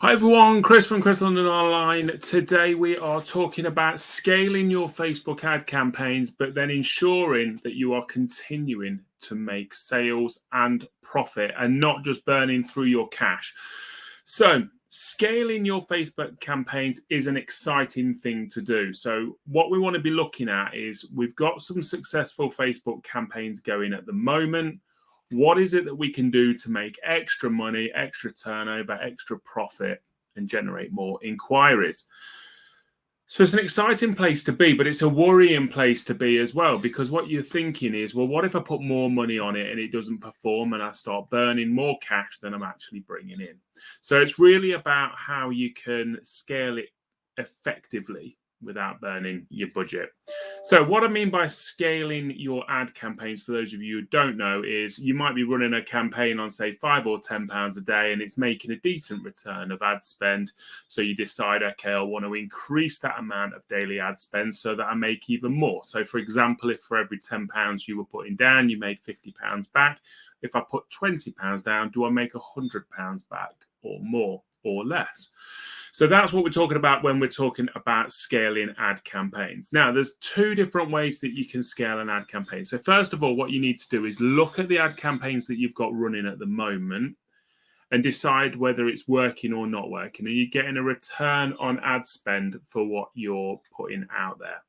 Hi everyone, Chris from Chris London Online. Today we are talking about scaling your Facebook ad campaigns, but then ensuring that you are continuing to make sales and profit and not just burning through your cash. So scaling your Facebook campaigns is an exciting thing to do. So what we want to be looking at is we've got some successful Facebook campaigns going at the moment. What is it that we can do to make extra money, extra turnover, extra profit, and generate more inquiries? So it's an exciting place to be, but it's a worrying place to be as well, because what you're thinking is, well, what if I put more money on it and it doesn't perform and I start burning more cash than I'm actually bringing in? So it's really about how you can scale it effectively without burning your budget. So what I mean by scaling your ad campaigns, for those of you who don't know, is you might be running a campaign on, say, £5 or £10 a day, and it's making a decent return of ad spend. So you decide, okay, I want to increase that amount of daily ad spend so that I make even more. So for example, if for every £10 you were putting down, you made £50 back. If I put £20 down, do I make £100 back or more or less? So that's what we're talking about when we're talking about scaling ad campaigns. Now, there's two different ways that you can scale an ad campaign. So first of all, what you need to do is look at the ad campaigns that you've got running at the moment and decide whether it's working or not working. Are you getting a return on ad spend for what you're putting out there?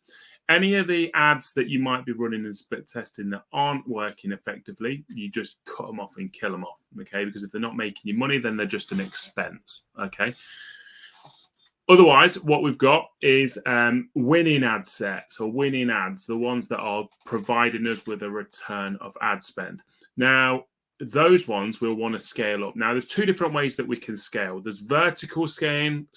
Any of the ads that you might be running and split testing that aren't working effectively, you just cut them off and kill them off, okay? Because if they're not making you money, then they're just an expense, okay? Otherwise, what we've got is winning ad sets or winning ads, the ones that are providing us with a return of ad spend. Now, those ones we'll want to scale up. Now, there's two different ways that we can scale. There's vertical scaling,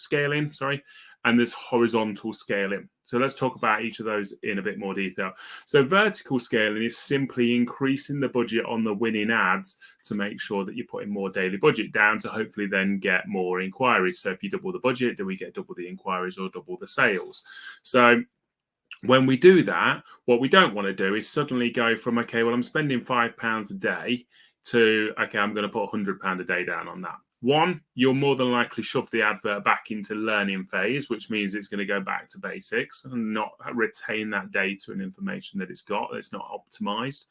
and there's horizontal scaling. So let's talk about each of those in a bit more detail. So vertical scaling is simply increasing the budget on the winning ads to make sure that you're putting more daily budget down to hopefully then get more inquiries. So if you double the budget, do we get double the inquiries or double the sales? So when we do that, what we don't want to do is suddenly go from, okay, well, I'm spending £5 a day to, okay, I'm going to put £100 a day down on that. One, you'll more than likely shove the advert back into learning phase, which means it's going to go back to basics and not retain that data and information that it's got that's not optimized.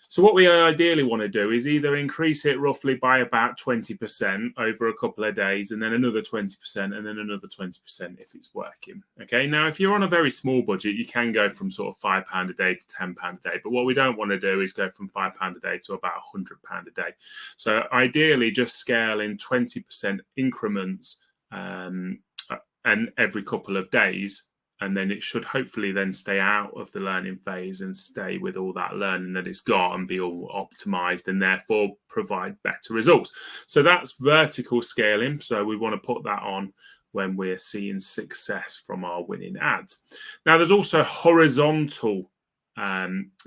So what we ideally want to do is either increase it roughly by about 20% over a couple of days, and then another 20%, and then another 20% if it's working. Okay, now if you're on a very small budget, you can go from sort of £5 a day to £10 a day. But what we don't want to do is go from £5 a day to about £100 a day. So ideally, just scale in 20% increments and every couple of days. And then it should hopefully then stay out of the learning phase and stay with all that learning that it's got and be all optimized and therefore provide better results. So that's vertical scaling. So we want to put that on when we're seeing success from our winning ads. Now, there's also horizontal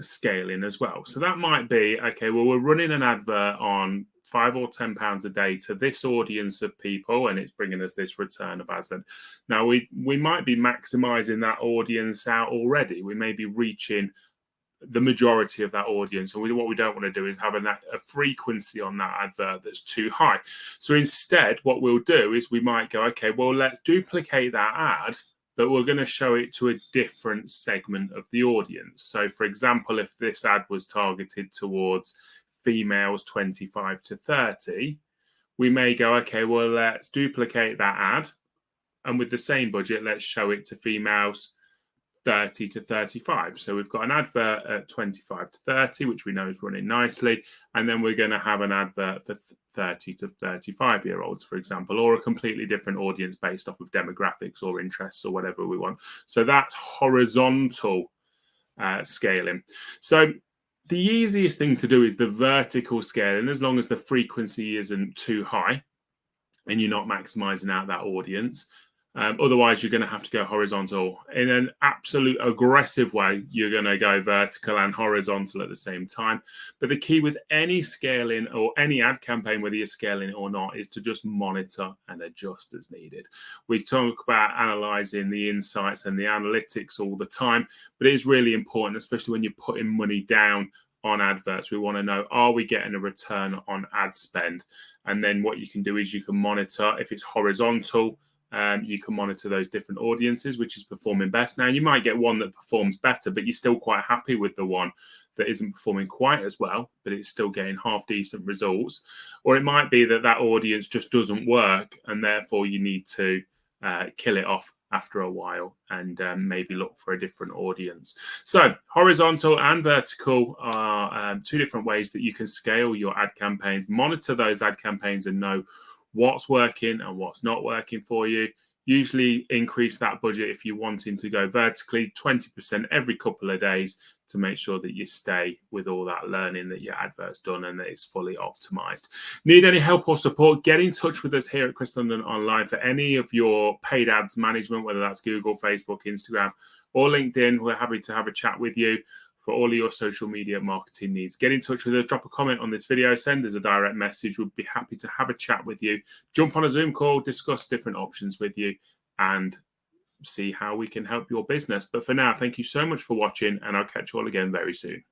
scaling as well. So that might be, okay, well, we're running an advert on £5 or £10 a day to this audience of people, and it's bringing us this return of ad spend. Now, we might be maximizing that audience out already. We may be reaching the majority of that audience. And what we don't want to do is have a frequency on that advert that's too high. So instead, what we'll do is we might go, okay, well, let's duplicate that ad, but we're going to show it to a different segment of the audience. So, for example, if this ad was targeted towards females 25 to 30, we may go, okay, well, let's duplicate that ad, and with the same budget, let's show it to females 30 to 35. So we've got an advert at 25 to 30, which we know is running nicely, and then we're going to have an advert for 30 to 35-year-olds, for example, or a completely different audience based off of demographics or interests or whatever we want. So that's horizontal scaling. So the easiest thing to do is the vertical scaling, as long as the frequency isn't too high and you're not maximizing out that audience. Otherwise, you're going to have to go horizontal. In an absolute aggressive way, you're going to go vertical and horizontal at the same time. But the key with any scaling or any ad campaign, whether you're scaling it or not, is to just monitor and adjust as needed. We talk about analyzing the insights and the analytics all the time, but it is really important, especially when you're putting money down on adverts. We want to know, are we getting a return on ad spend? And then what you can do is you can monitor if it's horizontal. You can monitor those different audiences, which is performing best. Now, you might get one that performs better, but you're still quite happy with the one that isn't performing quite as well, but it's still getting half decent results. Or it might be that that audience just doesn't work, and therefore you need to kill it off after a while and maybe look for a different audience. So horizontal and vertical are two different ways that you can scale your ad campaigns, monitor those ad campaigns and know what's working and what's not working for you. Usually increase that budget if you're wanting to go vertically, 20% every couple of days to make sure that you stay with all that learning that your advert's done and that it's fully optimized. Need any help or support? Get in touch with us here at Chris London Online for any of your paid ads management, whether that's Google, Facebook, Instagram, or LinkedIn. We're happy to have a chat with you for all of your social media marketing needs. Get in touch with us, drop a comment on this video, send us a direct message. We'd be happy to have a chat with you, jump on a Zoom call, discuss different options with you, and see how we can help your business. But for now, thank you so much for watching, and I'll catch you all again very soon.